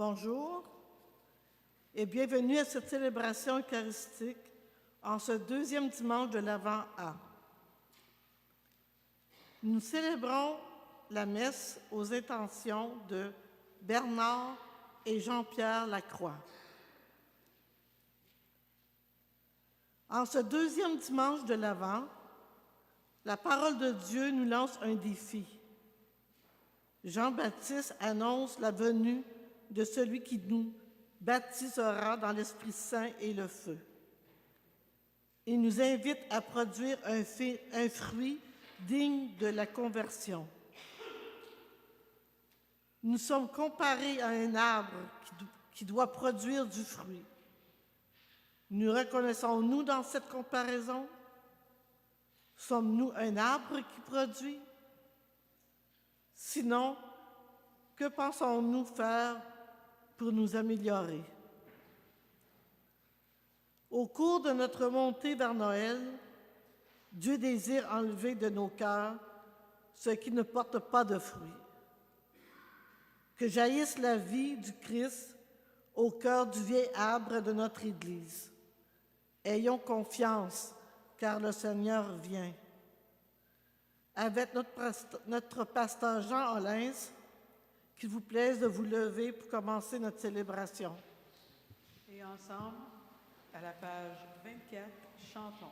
Bonjour et bienvenue à cette célébration eucharistique en ce deuxième dimanche de l'Avent A. Nous célébrons la messe aux intentions de Bernard et Jean-Pierre Lacroix. En ce deuxième dimanche de l'Avent, la parole de Dieu nous lance un défi. Jean-Baptiste annonce la venue de celui qui nous baptisera dans l'Esprit Saint et le feu. Il nous invite à produire un fruit digne de la conversion. Nous sommes comparés à un arbre qui doit produire du fruit. Nous reconnaissons-nous dans cette comparaison? Sommes-nous un arbre qui produit? Sinon, que pensons-nous faire pour nous améliorer? Au cours de notre montée vers Noël, Dieu désire enlever de nos cœurs ce qui ne porte pas de fruits. Que jaillisse la vie du Christ au cœur du vieil arbre de notre Église. Ayons confiance, car le Seigneur vient. Avec notre pasteur Jean Hollins, qu'il vous plaise de vous lever pour commencer notre célébration. Et ensemble, à la page 24, chantons.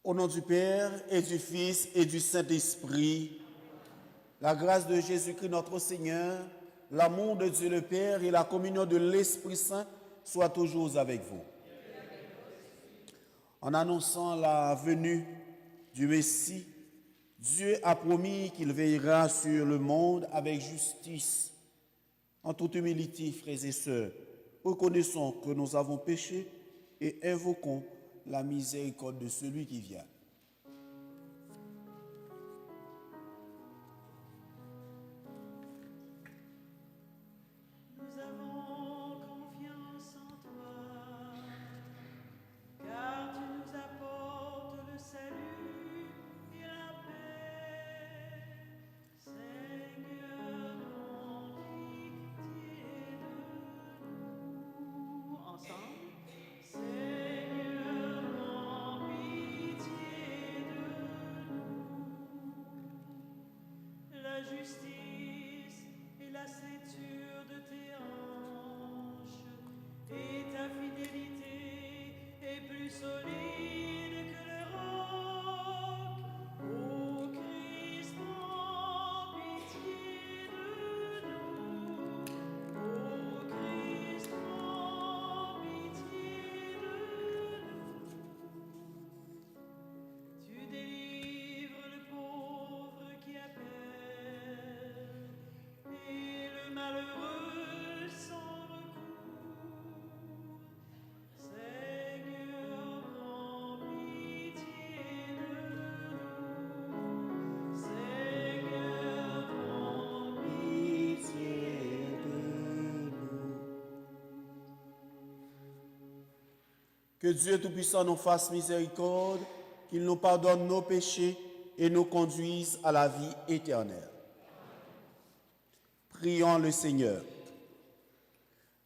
Au nom du Père et du Fils et du Saint-Esprit, la grâce de Jésus-Christ notre Seigneur, l'amour de Dieu le Père et la communion de l'Esprit Saint soient toujours avec vous. En annonçant la venue du Messie, Dieu a promis qu'il veillera sur le monde avec justice. En toute humilité, frères et sœurs, reconnaissons que nous avons péché et invoquons la miséricorde de celui qui vient. Nous avons confiance en toi, car tu nous apportes le salut et la paix. Seigneur, mon pitié de nous. Ensemble. Seigneur, mon pitié Que Dieu Tout-Puissant nous fasse miséricorde, qu'il nous pardonne nos péchés et nous conduise à la vie éternelle. Prions le Seigneur.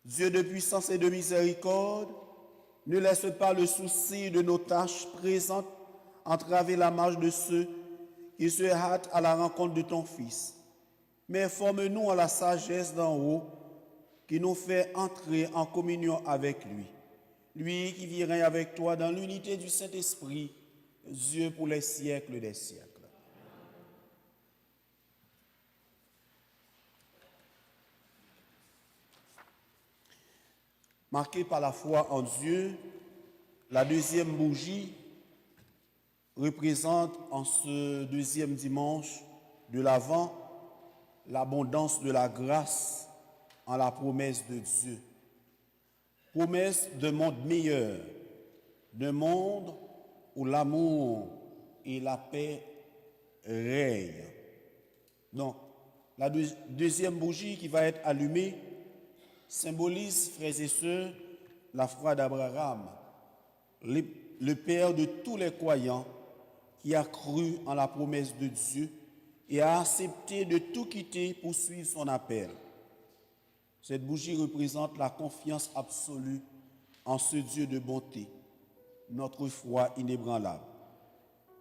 Dieu de puissance et de miséricorde, ne laisse pas le souci de nos tâches présentes entraver la marche de ceux qui se hâtent à la rencontre de ton Fils. Mais forme-nous à la sagesse d'en haut qui nous fait entrer en communion avec lui. Lui qui vit règne avec toi dans l'unité du Saint-Esprit, Dieu pour les siècles des siècles. Marquée par la foi en Dieu, la deuxième bougie représente en ce deuxième dimanche de l'Avent l'abondance de la grâce en la promesse de Dieu. Promesse d'un monde meilleur, d'un monde où l'amour et la paix règnent. Donc, la deuxième bougie qui va être allumée symbolise, frères et sœurs, la foi d'Abraham, le père de tous les croyants qui a cru en la promesse de Dieu et a accepté de tout quitter pour suivre son appel. Cette bougie représente la confiance absolue en ce Dieu de bonté, notre foi inébranlable.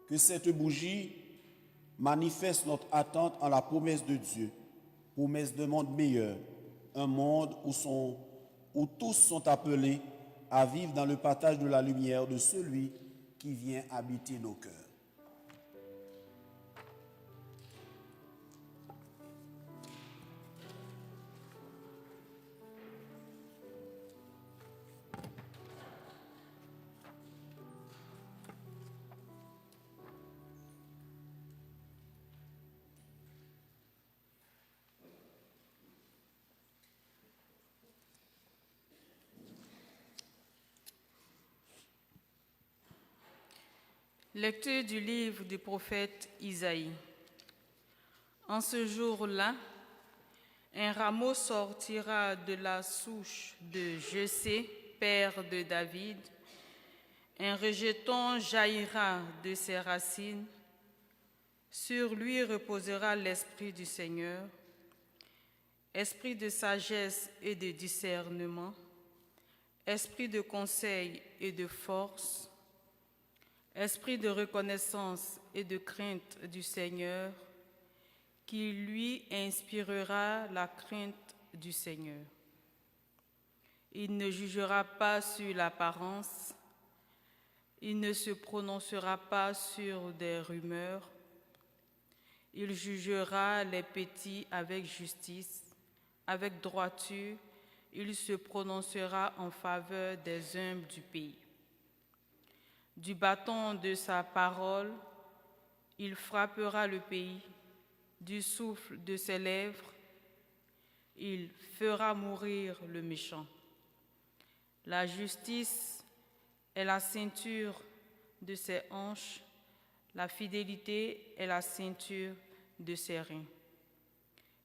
Que cette bougie manifeste notre attente en la promesse de Dieu, promesse d'un monde meilleur, un monde où tous sont appelés à vivre dans le partage de la lumière de celui qui vient habiter nos cœurs. Lecture du livre du prophète Isaïe. En ce jour-là, un rameau sortira de la souche de Jessé, père de David. Un rejeton jaillira de ses racines. Sur lui reposera l'Esprit du Seigneur, esprit de sagesse et de discernement, esprit de conseil et de force, esprit de reconnaissance et de crainte du Seigneur, qui lui inspirera la crainte du Seigneur. Il ne jugera pas sur l'apparence, il ne se prononcera pas sur des rumeurs, il jugera les petits avec justice, avec droiture, il se prononcera en faveur des humbles du pays. Du bâton de sa parole, il frappera le pays, du souffle de ses lèvres, il fera mourir le méchant. La justice est la ceinture de ses hanches, la fidélité est la ceinture de ses reins.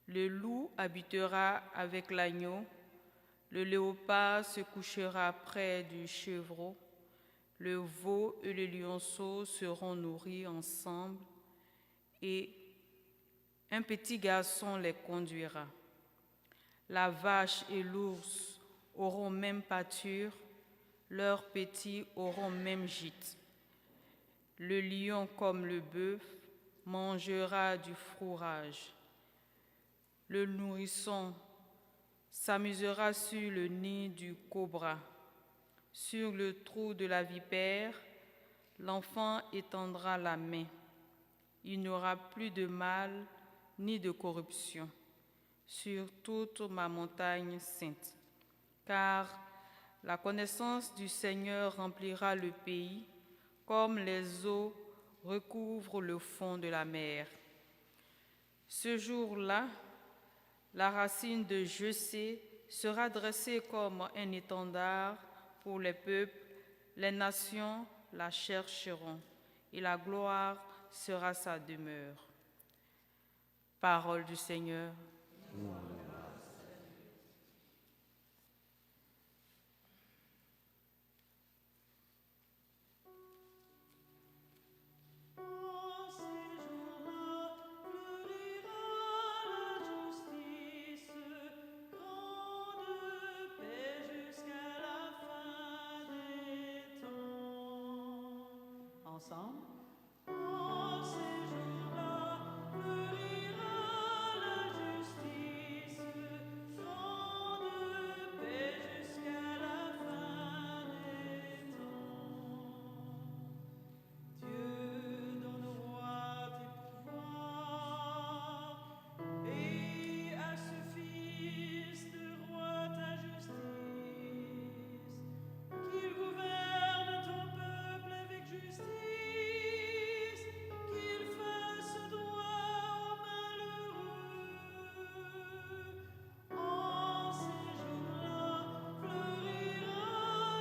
Le loup habitera avec l'agneau, le léopard se couchera près du chevreau, le veau et le lionceau seront nourris ensemble et un petit garçon les conduira. La vache et l'ours auront même pâture, leurs petits auront même gîte. Le lion comme le bœuf mangera du fourrage. Le nourrisson s'amusera sur le nid du cobra. Sur le trou de la vipère, l'enfant étendra la main. Il n'aura plus de mal ni de corruption sur toute ma montagne sainte, car la connaissance du Seigneur remplira le pays comme les eaux recouvrent le fond de la mer. Ce jour-là, la racine de Jessé sera dressée comme un étendard pour les peuples, les nations la chercheront et la gloire sera sa demeure. Parole du Seigneur. ensemble. En ces jours-là, fleurira la justice, grande paix jusqu'à la fin des temps. Dieu donne au roi tes pouvoirs, et à ce fils de roi ta justice, qu'il gouverne ton peuple avec justice, qu'il fasse droit aux malheureux. En ces jours-là, fleurira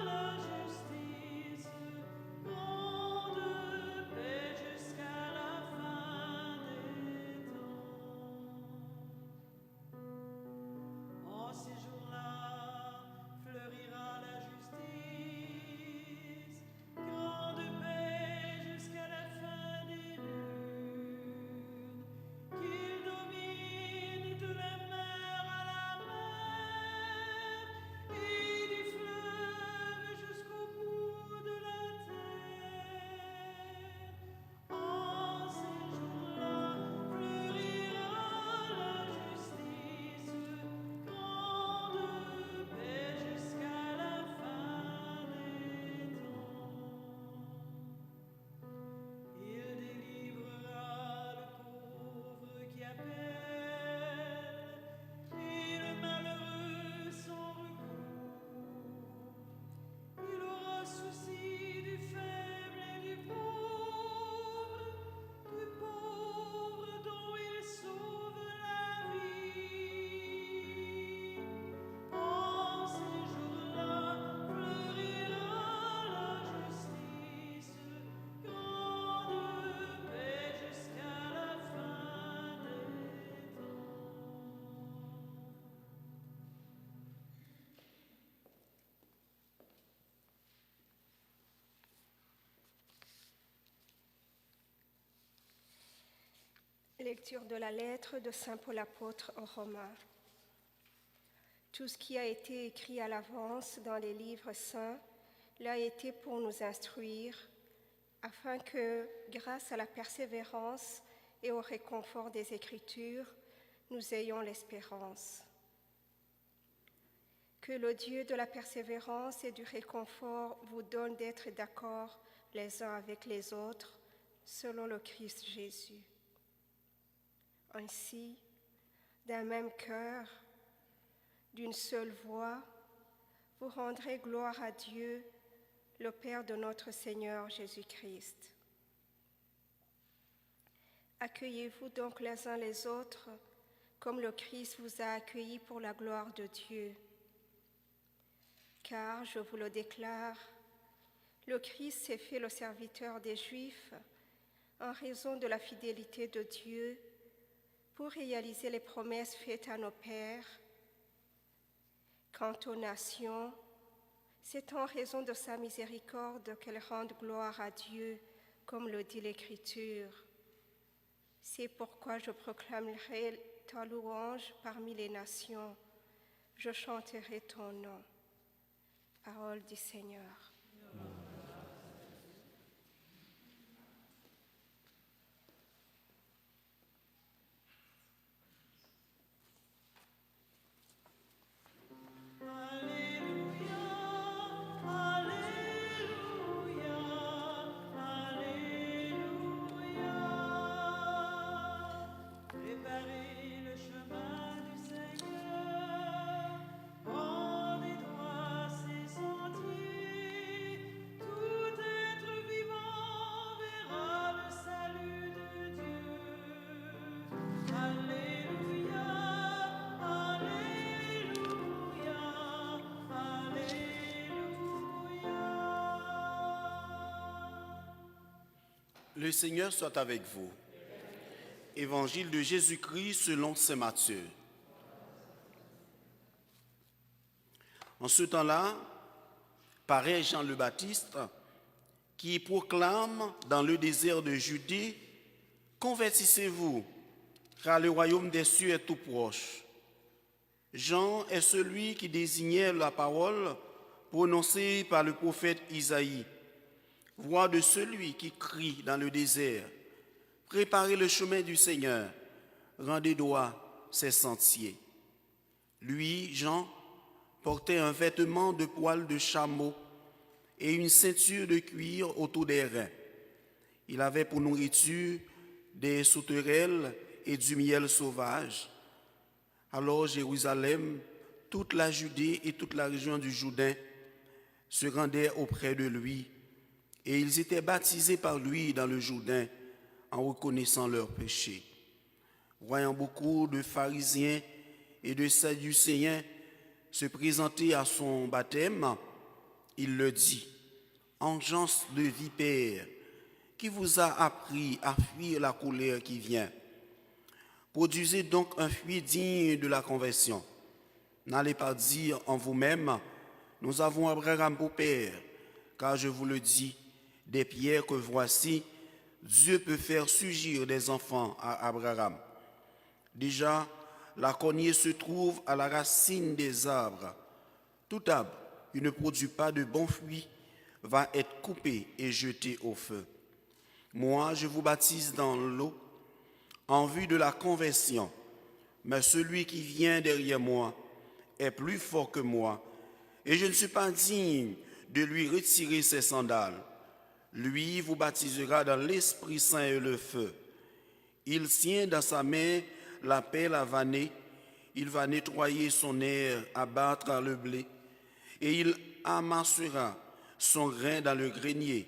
la justice, grande paix jusqu'à la fin des temps. En ces jours-là, fleurira la justice, grande paix jusqu'à la fin des lunes, qu'il domine de la mer à la mer et du fleuve jusqu'au bout de la terre. En ces jours-là, fleurira la justice, grande paix jusqu'à la fin des temps. Il délivrera le pauvre qui appelle, et le malheureux sans recours. Il aura souci du faible et du pauvre dont il sauve la vie. En ces jours-là, fleurira la justice, grande paix jusqu'à la fin des temps. Lecture de la lettre de Saint Paul apôtre aux Romains. Tout ce qui a été écrit à l'avance dans les livres saints l'a été pour nous instruire, afin que, grâce à la persévérance et au réconfort des Écritures, nous ayons l'espérance. Que le Dieu de la persévérance et du réconfort vous donne d'être d'accord les uns avec les autres, selon le Christ Jésus. Ainsi, d'un même cœur, d'une seule voix, vous rendrez gloire à Dieu, le Père de notre Seigneur Jésus-Christ. Accueillez-vous donc les uns les autres, comme le Christ vous a accueillis pour la gloire de Dieu. Car, je vous le déclare, le Christ s'est fait le serviteur des Juifs en raison de la fidélité de Dieu pour réaliser les promesses faites à nos pères. Quant aux nations, c'est en raison de sa miséricorde qu'elles rendent gloire à Dieu, comme le dit l'Écriture. C'est pourquoi je proclamerai ta louange parmi les nations, je chanterai ton nom. Parole du Seigneur. Préparez le chemin du Seigneur, rendez droit ses sentiers. Tout être vivant verra le salut de Dieu. Alléluia, Alléluia, Alléluia. Le Seigneur soit avec vous. Évangile de Jésus-Christ selon saint Matthieu. En ce temps-là, paraît Jean le Baptiste, qui proclame dans le désert de Judée, « Convertissez-vous, car le royaume des cieux est tout proche. » Jean est celui qui désignait la parole prononcée par le prophète Isaïe. voix de celui qui crie dans le désert. Préparez le chemin du Seigneur, rendez droit ses sentiers. Lui, Jean, portait un vêtement de poil de chameau et une ceinture de cuir autour des reins. Il avait pour nourriture des sauterelles et du miel sauvage. Alors Jérusalem, toute la Judée et toute la région du Jourdain se rendaient auprès de lui, et ils étaient baptisés par lui dans le Jourdain en reconnaissant leurs péchés. Voyant beaucoup de pharisiens et de sadducéens se présenter à son baptême, il leur dit: Engeance de vipères, qui vous a appris à fuir la colère qui vient? Produisez donc un fruit digne de la conversion. N'allez pas dire en vous-même: Nous avons Abraham pour père, car je vous le dis, des pierres que voici, Dieu peut faire surgir des enfants à Abraham. Déjà, la cognée se trouve à la racine des arbres. Tout arbre qui ne produit pas de bons fruits va être coupé et jeté au feu. Moi, je vous baptise dans l'eau en vue de la conversion, mais celui qui vient derrière moi est plus fort que moi, et je ne suis pas digne de lui retirer ses sandales. Lui vous baptisera dans l'Esprit Saint et le feu. Il tient dans sa main la pelle à vanner, il va nettoyer son aire, abattre le blé, et il amassera son grain dans le grenier.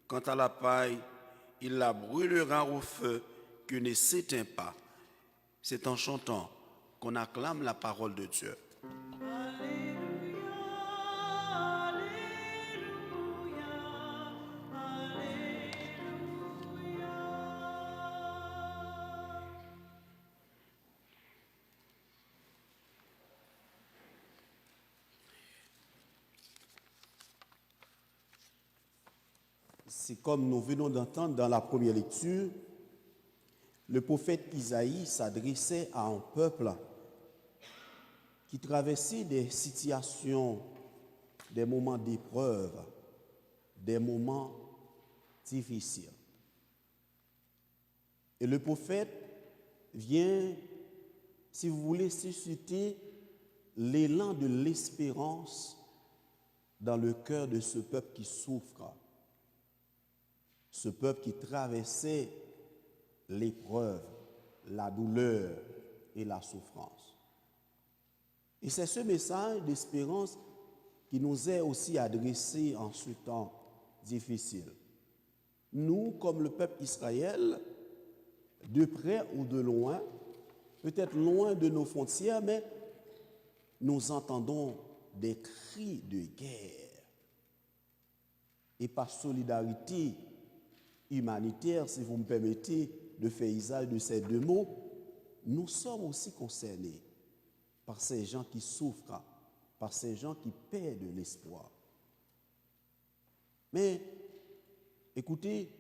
Quant à la paille, il la brûlera au feu que ne s'éteint pas. C'est en chantant qu'on acclame la parole de Dieu. C'est comme nous venons d'entendre dans la première lecture, le prophète Isaïe s'adressait à un peuple qui traversait des situations, des moments d'épreuve, des moments difficiles. Et le prophète vient, si vous voulez, susciter l'élan de l'espérance dans le cœur de ce peuple qui souffre, ce peuple qui traversait l'épreuve, la douleur et la souffrance. Et c'est ce message d'espérance qui nous est aussi adressé en ce temps difficile. Nous, comme le peuple Israël, de près ou de loin, peut-être loin de nos frontières, mais nous entendons des cris de guerre. Et par solidarité humanitaire, si vous me permettez de faire usage de ces deux mots, nous sommes aussi concernés par ces gens qui souffrent, par ces gens qui perdent l'espoir. Mais, écoutez,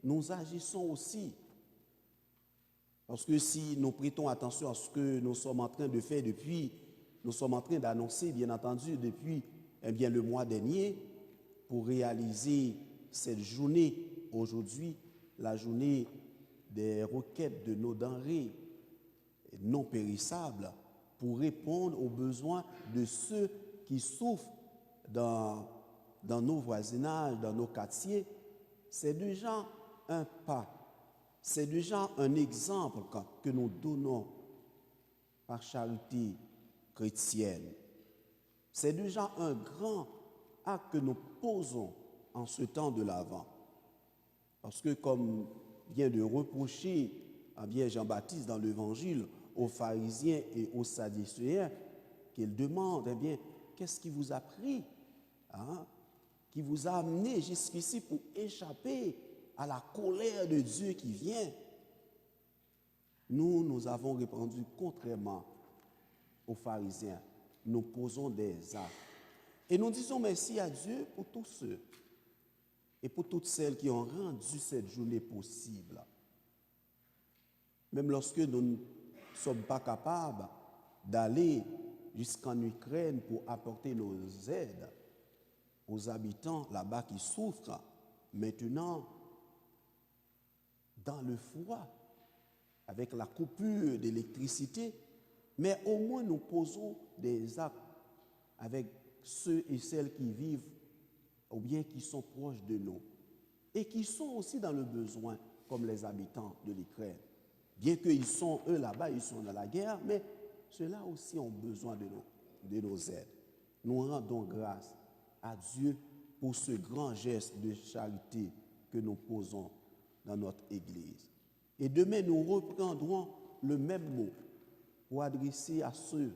nous agissons aussi, parce que si nous prêtons attention à ce que nous sommes en train de faire nous sommes en train d'annoncer, bien entendu, depuis le mois dernier, pour réaliser cette journée, aujourd'hui, la journée des requêtes de nos denrées non périssables, pour répondre aux besoins de ceux qui souffrent dans nos voisinages, dans nos quartiers, c'est déjà un pas, c'est déjà un exemple que nous donnons par charité chrétienne. C'est déjà un grand acte que nous posons en ce temps de l'Avent. Parce que comme vient de reprocher Jean-Baptiste dans l'Évangile aux pharisiens et aux sadducéens, qu'il demande, qu'est-ce qui vous a pris, qui vous a amené jusqu'ici pour échapper à la colère de Dieu qui vient? Nous avons répondu contrairement aux pharisiens. Nous posons des actes. Et nous disons merci à Dieu pour tous ceux et pour toutes celles qui ont rendu cette journée possible. Même lorsque nous ne sommes pas capables d'aller jusqu'en Ukraine pour apporter nos aides aux habitants là-bas qui souffrent, Maintenant, dans le froid, avec la coupure d'électricité, mais au moins nous posons des actes avec ceux et celles qui vivent ou bien qui sont proches de nous et qui sont aussi dans le besoin, comme les habitants de l'Ukraine. Bien qu'ils sont, eux là-bas, ils sont dans la guerre, mais ceux-là aussi ont besoin de nos aides. Nous rendons grâce à Dieu pour ce grand geste de charité que nous posons dans notre Église. Et demain, nous reprendrons le même mot pour adresser à ceux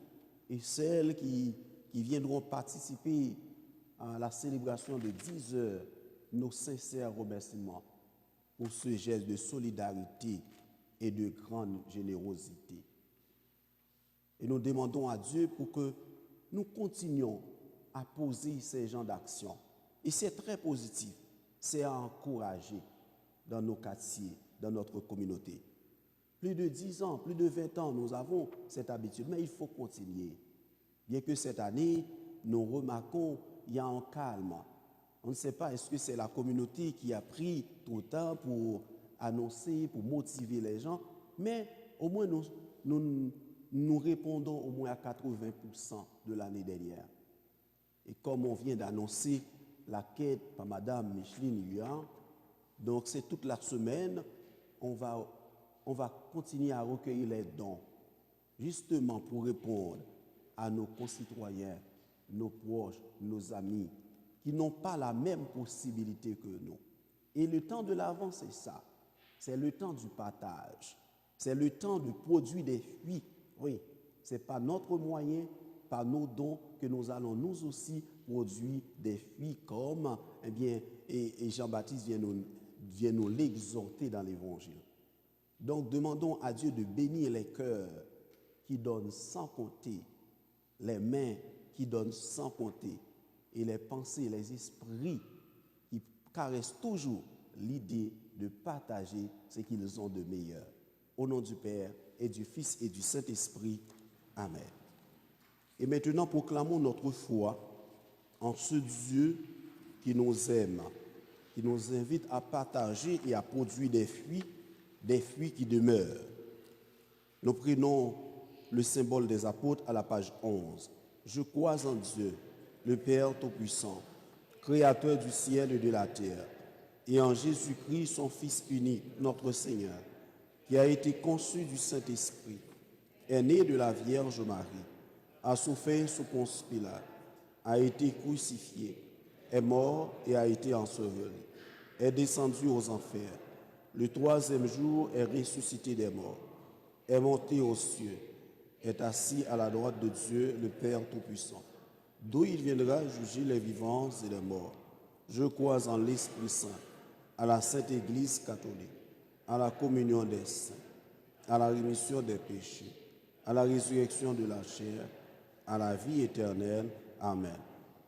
et celles qui viendront participer à la célébration de 10 heures nos sincères remerciements pour ce geste de solidarité et de grande générosité. Et nous demandons à Dieu pour que nous continuions à poser ces genres d'actions. Et c'est très positif, c'est à encourager dans nos quartiers, dans notre communauté. Plus de 10 ans, plus de 20 ans, nous avons cette habitude, mais il faut continuer. Bien que cette année, nous remarquons qu'il y a un calme. On ne sait pas, est-ce que c'est la communauté qui a pris trop de temps pour annoncer, pour motiver les gens, mais au moins nous répondons au moins à 80% de l'année dernière. Et comme on vient d'annoncer la quête par Mme Micheline Huard, donc c'est toute la semaine, on va continuer à recueillir les dons, justement pour répondre à nos concitoyens, nos proches, nos amis, qui n'ont pas la même possibilité que nous. Et le temps de l'Avent, c'est ça. C'est le temps du partage. C'est le temps de produire des fruits. Oui, ce n'est pas notre moyen, par nos dons, que nous allons nous aussi produire des fruits comme, eh bien, et Jean-Baptiste vient nous l'exhorter dans l'Évangile. Donc, demandons à Dieu de bénir les cœurs qui donnent sans compter, les mains qui donnent sans compter, et les pensées, les esprits qui caressent toujours l'idée de partager ce qu'ils ont de meilleur. Au nom du Père et du Fils et du Saint-Esprit. Amen. Et maintenant, proclamons notre foi en ce Dieu qui nous aime, qui nous invite à partager et à produire des fruits qui demeurent. Nous prenons le symbole des apôtres à la page 11. Je crois en Dieu, le Père Tout-Puissant, Créateur du ciel et de la terre, et en Jésus-Christ, son Fils unique, notre Seigneur, qui a été conçu du Saint-Esprit, est né de la Vierge Marie, a souffert sous Ponce Pilate, a été crucifié, est mort et a été enseveli, est descendu aux enfers. Le troisième jour est ressuscité des morts, est monté aux cieux, est assis à la droite de Dieu, le Père Tout-Puissant, d'où il viendra juger les vivants et les morts. Je crois en l'Esprit Saint, à la Sainte Église catholique, à la communion des saints, à la rémission des péchés, à la résurrection de la chair, à la vie éternelle. Amen.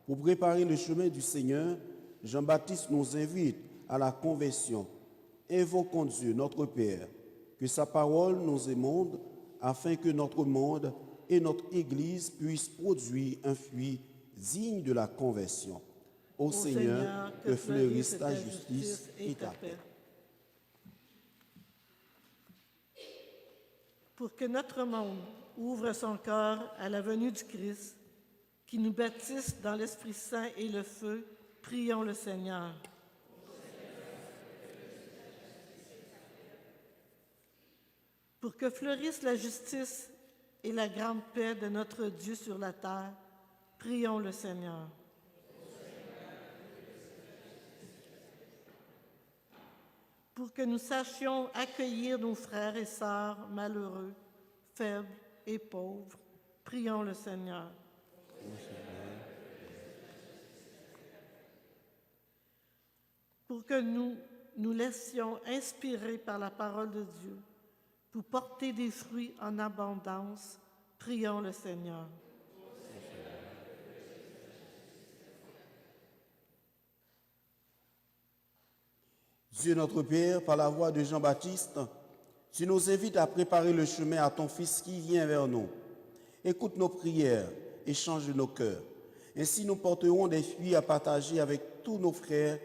Pour préparer le chemin du Seigneur, Jean-Baptiste nous invite à la conversion. Invoquons Dieu, notre Père, que sa parole nous émonde, afin que notre monde et notre Église puissent produire un fruit digne de la conversion. Ô Seigneur, que fleurisse ta justice et ta paix. Pour que notre monde ouvre son cœur à la venue du Christ, qui nous baptise dans l'Esprit Saint et le feu, prions le Seigneur. Pour que fleurisse la justice et la grande paix de notre Dieu sur la terre, prions le Seigneur. Pour que nous sachions accueillir nos frères et sœurs malheureux, faibles et pauvres, prions le Seigneur. Pour que nous nous laissions inspirer par la parole de Dieu, pour porter des fruits en abondance, prions le Seigneur. Dieu notre Père, par la voix de Jean-Baptiste, tu nous invites à préparer le chemin à ton Fils qui vient vers nous. Écoute nos prières et change nos cœurs. Ainsi nous porterons des fruits à partager avec tous nos frères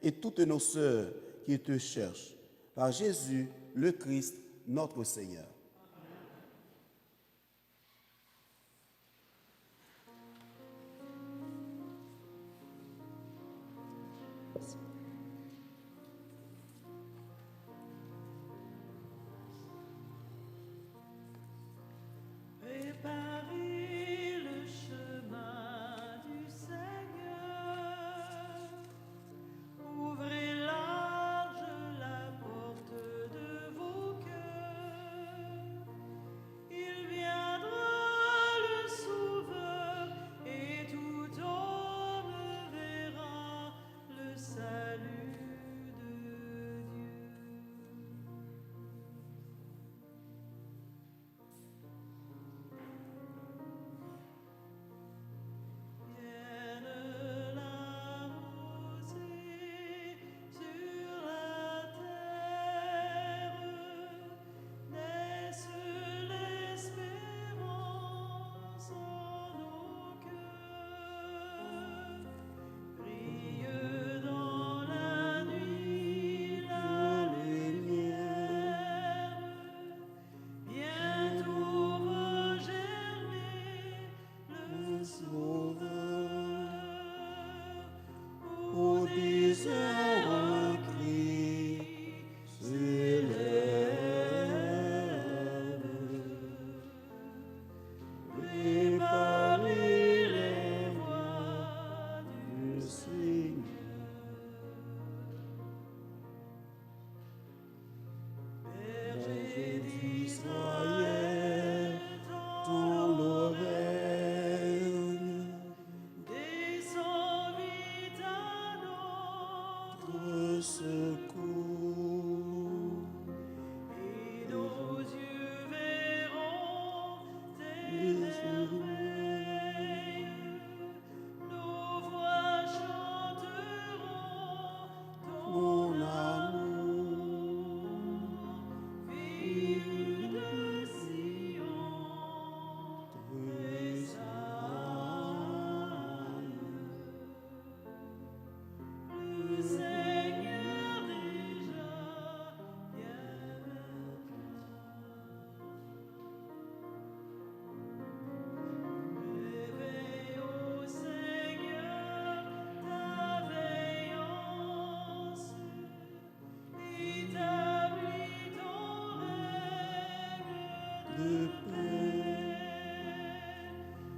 et toutes nos sœurs qui te cherchent. Par Jésus, le Christ, notre Seigneur. Préparez le chemin du Seigneur, ouvrez large la porte de vos cœurs. Il viendra le Sauveur et tout homme verra le salut de Dieu. Vienne la rosée sur la terre, naisse l'espérance en nos cœurs. Brille dans la nuit la lumière, bientôt va germer le Sauveur. Au désert un cri s'élève. Préparez les voies du Seigneur. Berger d'Israël, dans l'oreille, descends vite à notre secours, et nos yeux verront tes merveilles, nos voix chanteront ton amour, fille de Sion, très sainte. Le Seigneur déjà vient vers toi. Réveille au Seigneur ta veillance, établis ton règne de paix.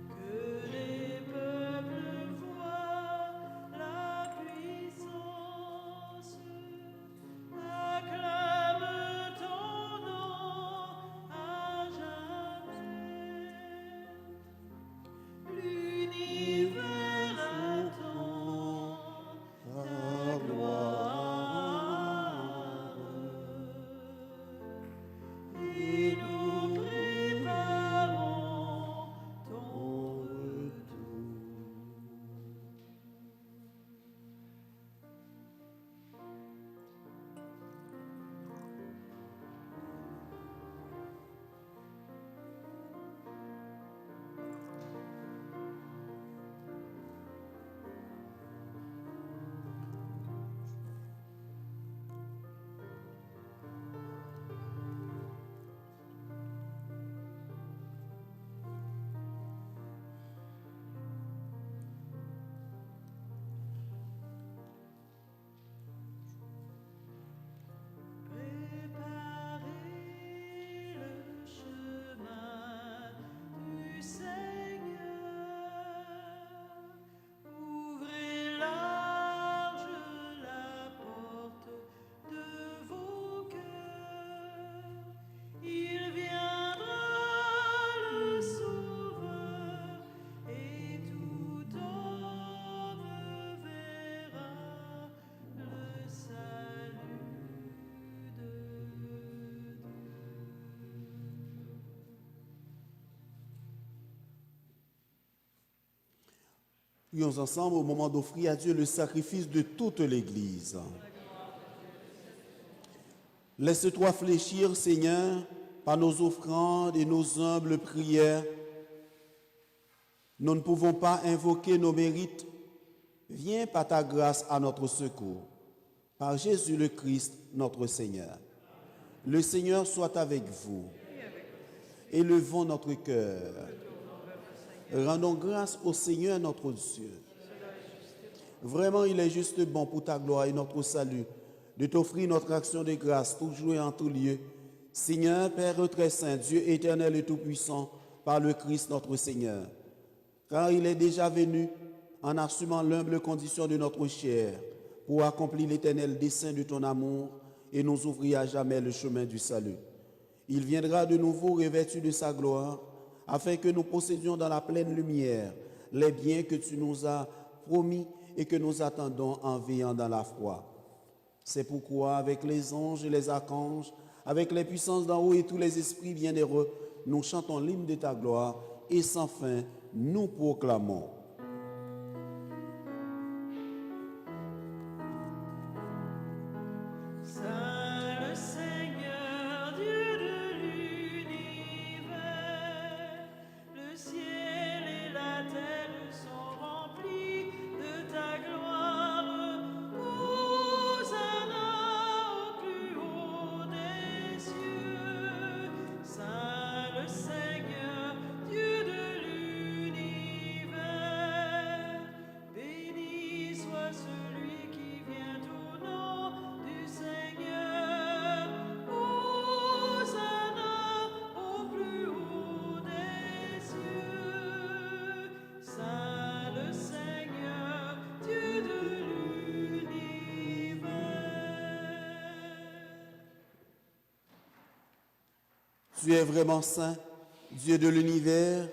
Que les peuples voient la puissance, acclament ton nom à jamais. L'univers attend ta gloire, et nous préparons ton retour. Préparez le chemin du Seigneur, ouvrez large la porte de vos cœurs. Il viendra le Sauveur et tout homme verra le salut de Dieu. Prions ensemble au moment d'offrir à Dieu le sacrifice de toute l'Église. Laisse-toi fléchir, Seigneur, par nos offrandes et nos humbles prières. Nous ne pouvons pas invoquer nos mérites. Viens par ta grâce à notre secours. par Jésus le Christ, notre Seigneur. Le Seigneur soit avec vous. Élevons notre cœur. Rendons grâce au Seigneur notre Dieu. Vraiment, il est juste bon pour ta gloire et notre salut de t'offrir notre action de grâce toujours et en tout lieu. Seigneur, Père très saint, Dieu éternel et tout-puissant, par le Christ notre Seigneur. Car il est déjà venu en assumant l'humble condition de notre chair pour accomplir l'éternel dessein de ton amour et nous ouvrir à jamais le chemin du salut. Il viendra de nouveau revêtu de sa gloire afin que nous possédions dans la pleine lumière les biens que tu nous as promis et que nous attendons en veillant dans la foi. C'est pourquoi, avec les anges et les archanges, avec les puissances d'en haut et tous les esprits bienheureux, nous chantons l'hymne de ta gloire et sans fin, nous proclamons. Saint le Seigneur, Dieu de l'univers, le ciel et la terre sont remplis de ta gloire. Hosanna au plus haut des cieux. Saint le Seigneur, Dieu de l'univers, béni soit celui qui vient au nom du Seigneur. Hosanna au plus haut des cieux. Saint le Seigneur, Dieu de l'univers. Tu es vraiment saint, Dieu de l'univers,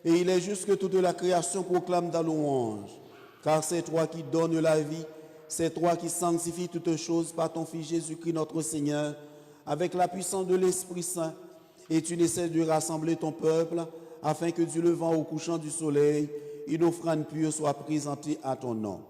et il est juste que toute la création proclame ta louange. Car c'est toi qui donnes la vie, c'est toi qui sanctifies toutes choses par ton Fils Jésus-Christ notre Seigneur, avec la puissance de l'Esprit Saint, et tu ne cesses de rassembler ton peuple, afin que du levant au couchant du soleil, une offrande pure soit présentée à ton nom.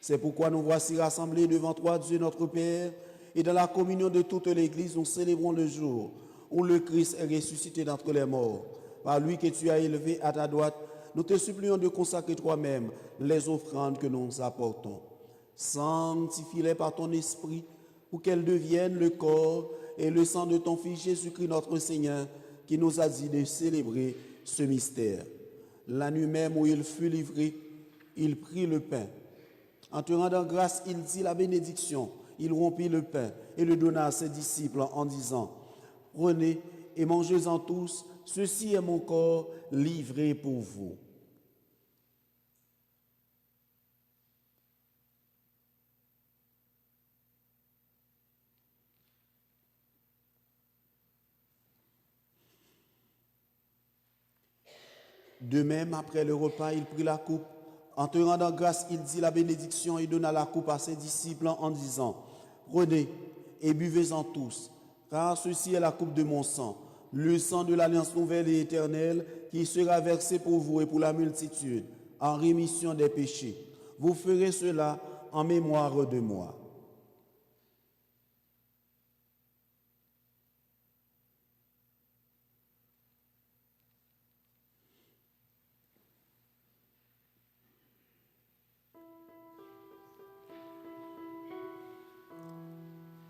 C'est pourquoi nous voici rassemblés devant toi, Dieu notre Père, et dans la communion de toute l'Église, nous célébrons le jour où le Christ est ressuscité d'entre les morts. Par lui que tu as élevé à ta droite, nous te supplions de consacrer toi-même les offrandes que nous apportons. Sanctifie-les par ton esprit pour qu'elles deviennent le corps et le sang de ton Fils Jésus-Christ notre Seigneur, qui nous a dit de célébrer ce mystère. La nuit même où il fut livré, il prit le pain. En te rendant grâce, il dit la bénédiction. Il rompit le pain et le donna à ses disciples en disant: Prenez et mangez-en tous, ceci est mon corps livré pour vous. De même, après le repas, il prit la coupe. En te rendant grâce, il dit la bénédiction et donna la coupe à ses disciples en disant: Prenez et buvez-en tous, car ceci est la coupe de mon sang, le sang de l'alliance nouvelle et éternelle, qui sera versé pour vous et pour la multitude, en rémission des péchés. Vous ferez cela en mémoire de moi.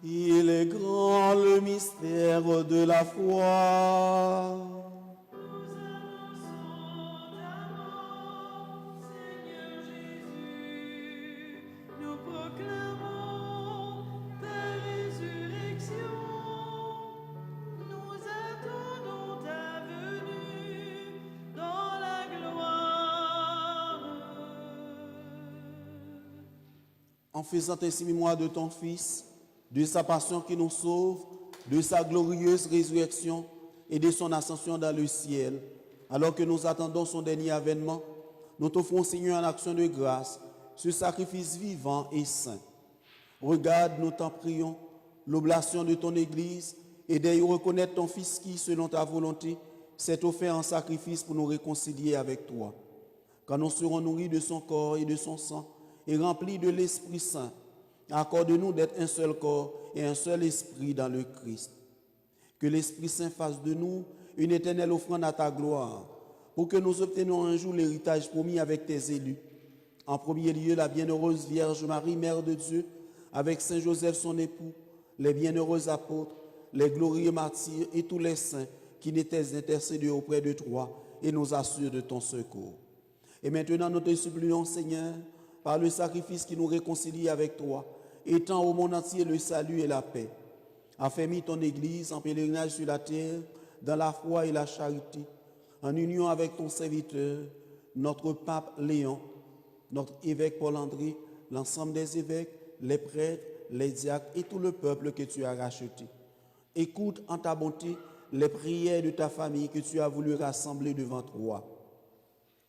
Il est grand le mystère de la foi. Nous annonçons ta mort, Seigneur Jésus. Nous proclamons ta résurrection. Nous attendons ta venue dans la gloire. En faisant ainsi mémoire de ton Fils, de sa passion qui nous sauve, de sa glorieuse résurrection et de son ascension dans le ciel, alors que nous attendons son dernier avènement, nous t'offrons, Seigneur, en action de grâce, ce sacrifice vivant et saint. Regarde, nous t'en prions, l'oblation de ton Église, et d'ailleurs reconnaître ton Fils qui, selon ta volonté, s'est offert en sacrifice pour nous réconcilier avec toi. Quand nous serons nourris de son corps et de son sang, et remplis de l'Esprit Saint, accorde-nous d'être un seul corps et un seul esprit dans le Christ. Que l'Esprit Saint fasse de nous une éternelle offrande à ta gloire, pour que nous obtenions un jour l'héritage promis avec tes élus. En premier lieu, la bienheureuse Vierge Marie, Mère de Dieu, avec Saint Joseph son époux, les bienheureux apôtres, les glorieux martyrs et tous les saints qui n'étaient intercédés auprès de toi et nous assurent de ton secours. Et maintenant, nous te supplions, Seigneur, par le sacrifice qui nous réconcilie avec toi, étends au monde entier le salut et la paix. Affermis ton Église en pèlerinage sur la terre, dans la foi et la charité, en union avec ton serviteur, notre pape Léon, notre évêque Paul-André, l'ensemble des évêques, les prêtres, les diacres et tout le peuple que tu as racheté. Écoute en ta bonté les prières de ta famille que tu as voulu rassembler devant toi.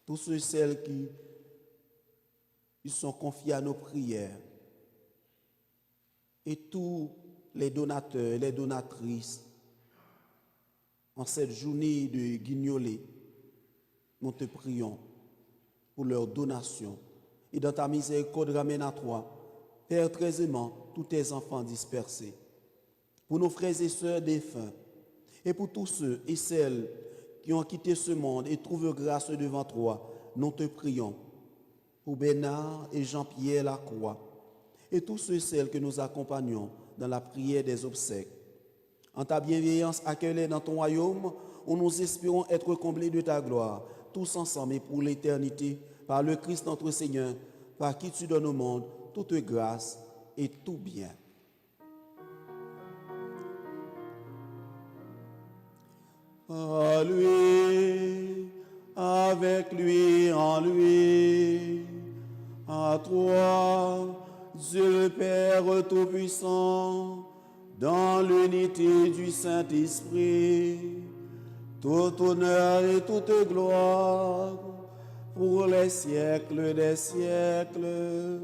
Tous ceux et celles qui sont confiés à nos prières et tous les donateurs et les donatrices en cette journée de guignolée, nous te prions pour leur donation et dans ta miséricorde ramène à toi, Père très aimant, tous tes enfants dispersés, pour nos frères et sœurs défunts et pour tous ceux et celles qui ont quitté ce monde et trouvent grâce devant toi, nous te prions pour Bernard et Jean-Pierre Lacroix et tous ceux et celles que nous accompagnons dans la prière des obsèques. En ta bienveillance, accueille-les dans ton royaume où nous espérons être comblés de ta gloire, tous ensemble et pour l'éternité, par le Christ notre Seigneur, par qui tu donnes au monde toute grâce et tout bien. À lui, avec lui, en lui, à toi, Dieu le Père Tout-Puissant, dans l'unité du Saint-Esprit, tout honneur et toute gloire pour les siècles des siècles.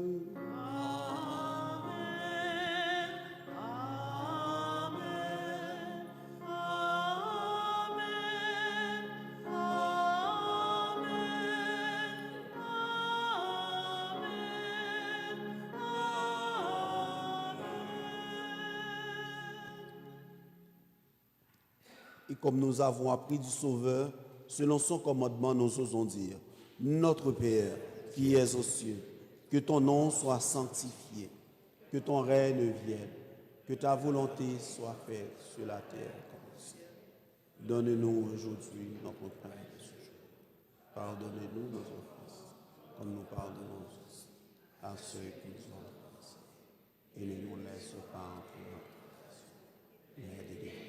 Et comme nous avons appris du Sauveur, selon son commandement, nous osons dire, Notre Père, qui es aux cieux, que ton nom soit sanctifié, que ton règne vienne, que ta volonté soit faite sur la terre comme au ciel. Donne-nous aujourd'hui notre pain de ce jour. Pardonnez-nous nos offenses, comme nous pardonnons aussi à ceux qui nous ont offensés. Et ne nous laisse pas entrer en tentation, mais délivre-nous.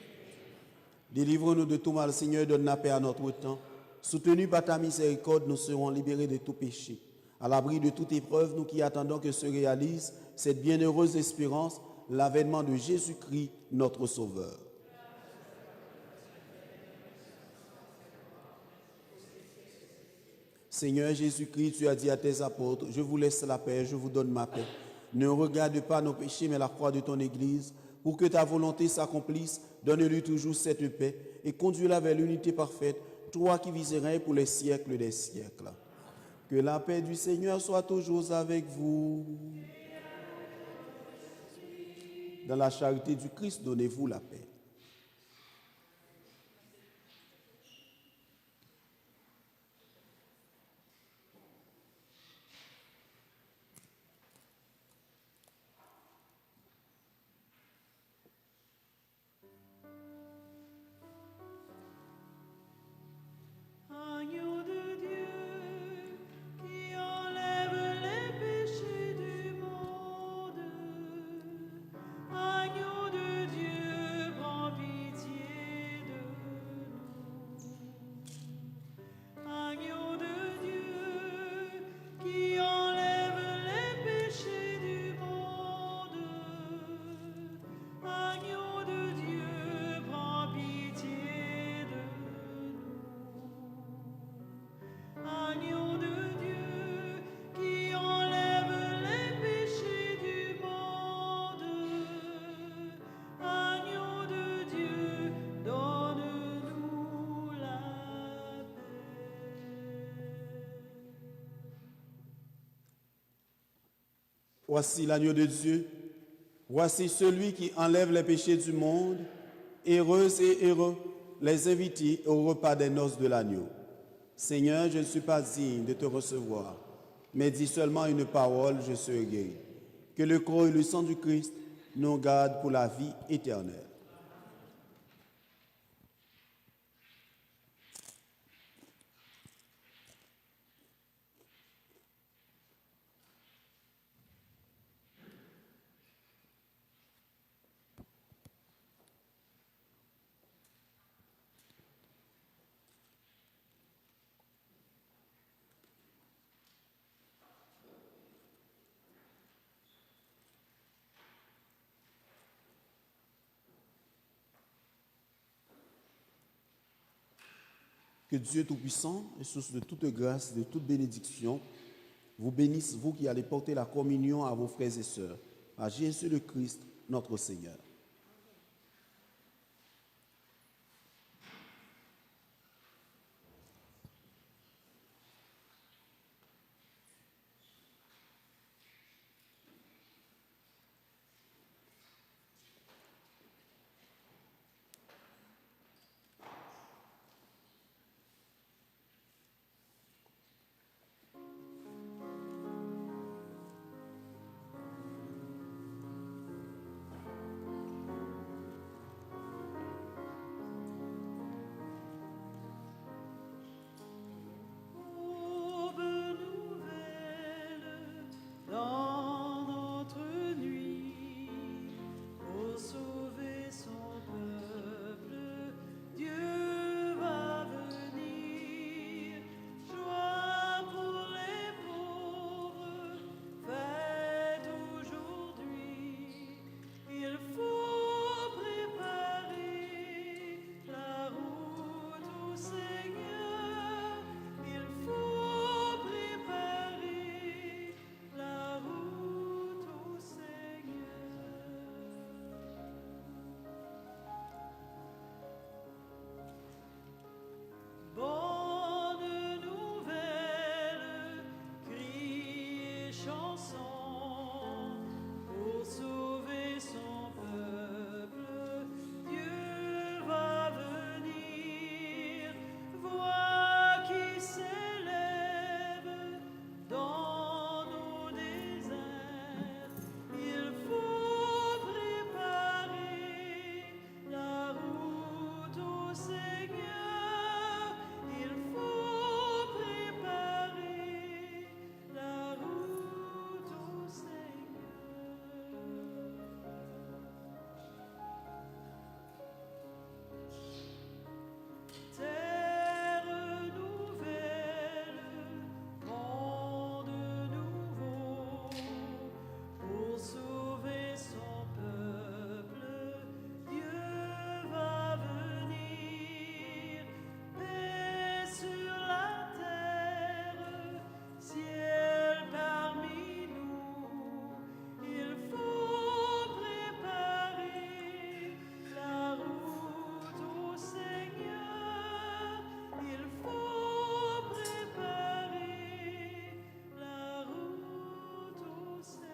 Délivre-nous de tout mal, Seigneur, donne la paix à notre temps. Soutenus par ta miséricorde, nous serons libérés de tout péché. À l'abri de toute épreuve, nous qui attendons que se réalise cette bienheureuse espérance, l'avènement de Jésus-Christ, notre Sauveur. Seigneur Jésus-Christ, tu as dit à tes apôtres, je vous laisse la paix, je vous donne ma paix. Ne regarde pas nos péchés, mais la croix de ton Église. Pour que ta volonté s'accomplisse, donne-lui toujours cette paix et conduis-la vers l'unité parfaite, toi qui vis et règnes pour les siècles des siècles. Que la paix du Seigneur soit toujours avec vous. Dans la charité du Christ, donnez-vous la paix. Agneau de Dieu, qui enlève les péchés du monde. Agneau de Dieu, prends pitié de nous. Agneau de Dieu, qui enlève les péchés du monde. Agneau de Dieu, prends pitié de nous. Agneau de Dieu, qui enlève les péchés du monde. Agneau de Dieu, donne-nous la paix. Voici l'agneau de Dieu. Voici celui qui enlève les péchés du monde. Heureuses et heureux les invités au repas des noces de l'agneau. Seigneur, je ne suis pas digne de te recevoir, mais dis seulement une parole, je serai guéri. que le corps et le sang du Christ nous gardent pour la vie éternelle. Que Dieu Tout-Puissant et source de toute grâce, de toute bénédiction, vous bénisse, vous qui allez porter la communion à vos frères et sœurs, à Jésus le Christ, notre Seigneur. Aube nouvelle dans notre nuit, pour sauver son peuple, Dieu va venir. Joie pour les pauvres, fête aujourd'hui. Il faut préparer la route au Seigneur. Il faut préparer la route au Seigneur. Bonne nouvelle, cris et chansons, pour sauver son peuple, Dieu va venir. Voix qui s'élève dans nos déserts, il faut préparer la route au Seigneur. Il faut préparer la route au Seigneur. Terre nouvelle, monde nouveau, pour sauver son peuple, Dieu va venir. Paix sur la terre, ciel parmi nous. Il faut préparer la route au Seigneur. Il faut préparer la route au Seigneur.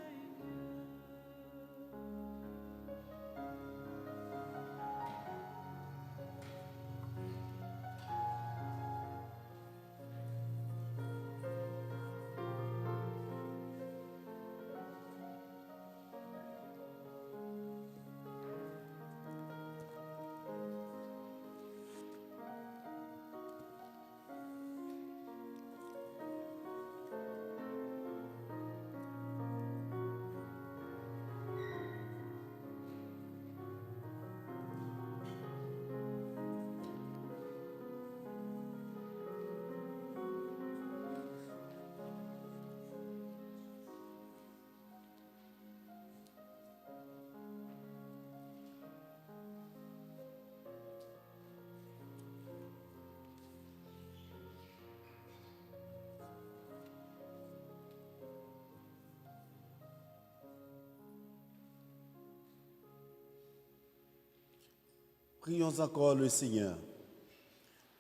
Prions encore le Seigneur.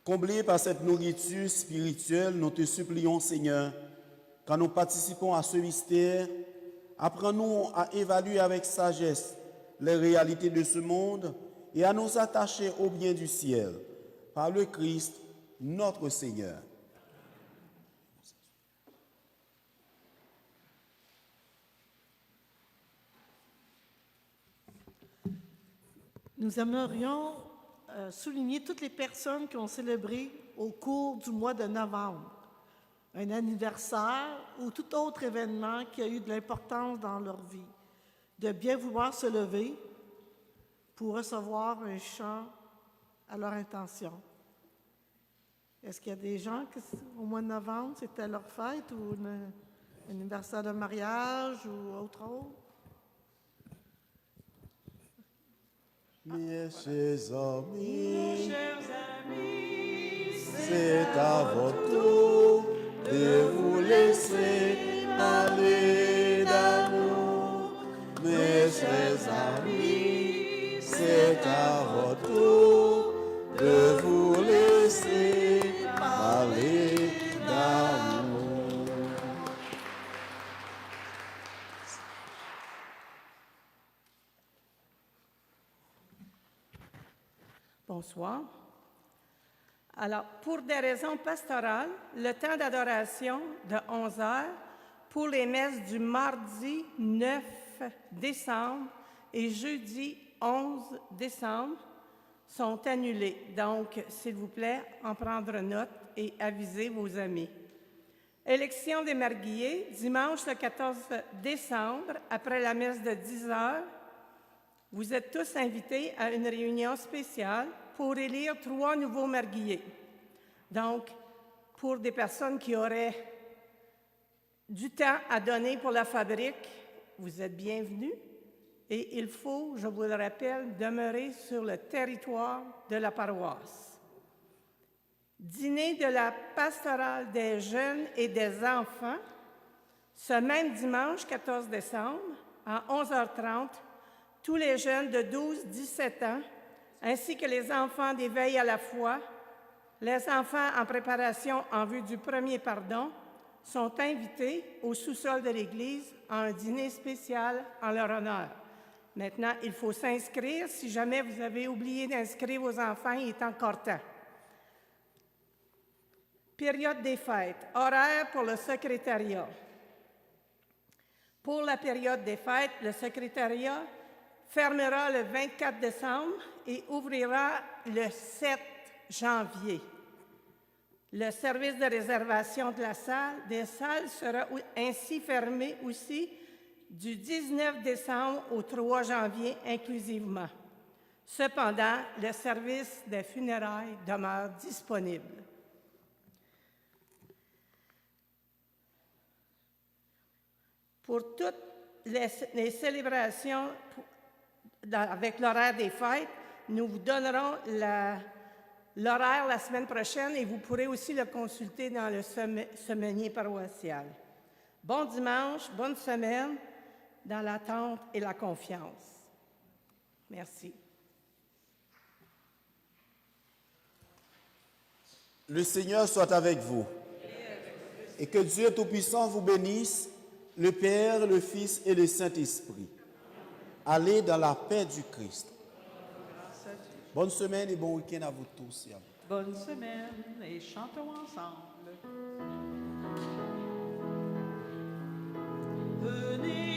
Comblés par cette nourriture spirituelle, nous te supplions, Seigneur, quand nous participons à ce mystère, apprends-nous à évaluer avec sagesse les réalités de ce monde et à nous attacher au bien du ciel, par le Christ, notre Seigneur. Nous aimerions souligner toutes les personnes qui ont célébré au cours du mois de novembre un anniversaire ou tout autre événement qui a eu de l'importance dans leur vie, de bien vouloir se lever pour recevoir un chant à leur intention. Est-ce qu'il y a des gens qui, au mois de novembre, c'était leur fête ou un anniversaire de mariage ou autre chose? Mes chers amis, Chers amis, c'est à votre tour de vous laisser aller d'amour. Mes chers amis, c'est à votre tour de vous laisser aller d'amour. Bonsoir. Alors, pour des raisons pastorales, le temps d'adoration de 11 heures pour les messes du mardi 9 décembre et jeudi 11 décembre sont annulés. Donc, s'il vous plaît, en prendre note et avisez vos amis. Élection des marguilliers, dimanche le 14 décembre, après la messe de 10 heures. Vous êtes tous invités à une réunion spéciale pour élire 3 nouveaux marguilliers. Donc, pour des personnes qui auraient du temps à donner pour la fabrique, vous êtes bienvenus. Et il faut, je vous le rappelle, demeurer sur le territoire de la paroisse. Dîner de la pastorale des jeunes et des enfants, ce même dimanche 14 décembre, à 11h30, tous les jeunes de 12-17 ans, ainsi que les enfants d'éveil à la foi, les enfants en préparation en vue du premier pardon, sont invités au sous-sol de l'Église à un dîner spécial en leur honneur. Maintenant, il faut s'inscrire. Si jamais vous avez oublié d'inscrire vos enfants, il est encore temps. Période des fêtes. Horaire pour le secrétariat. Pour la période des fêtes, le secrétariat fermera le 24 décembre et ouvrira le 7 janvier. Le service de réservation de des salles sera ainsi fermé aussi du 19 décembre au 3 janvier inclusivement. Cependant, le service des funérailles demeure disponible. Pour toutes les célébrations avec l'horaire des fêtes, nous vous donnerons l'horaire la semaine prochaine et vous pourrez aussi le consulter dans le semainier paroissial. Bon dimanche, bonne semaine, dans l'attente et la confiance. Merci. Le Seigneur soit avec vous. Et que Dieu Tout-Puissant vous bénisse, le Père, le Fils et le Saint-Esprit. Allez dans la paix du Christ. Bonne semaine et bon week-end à vous tous et à vous. bonne semaine et chantons ensemble. Venez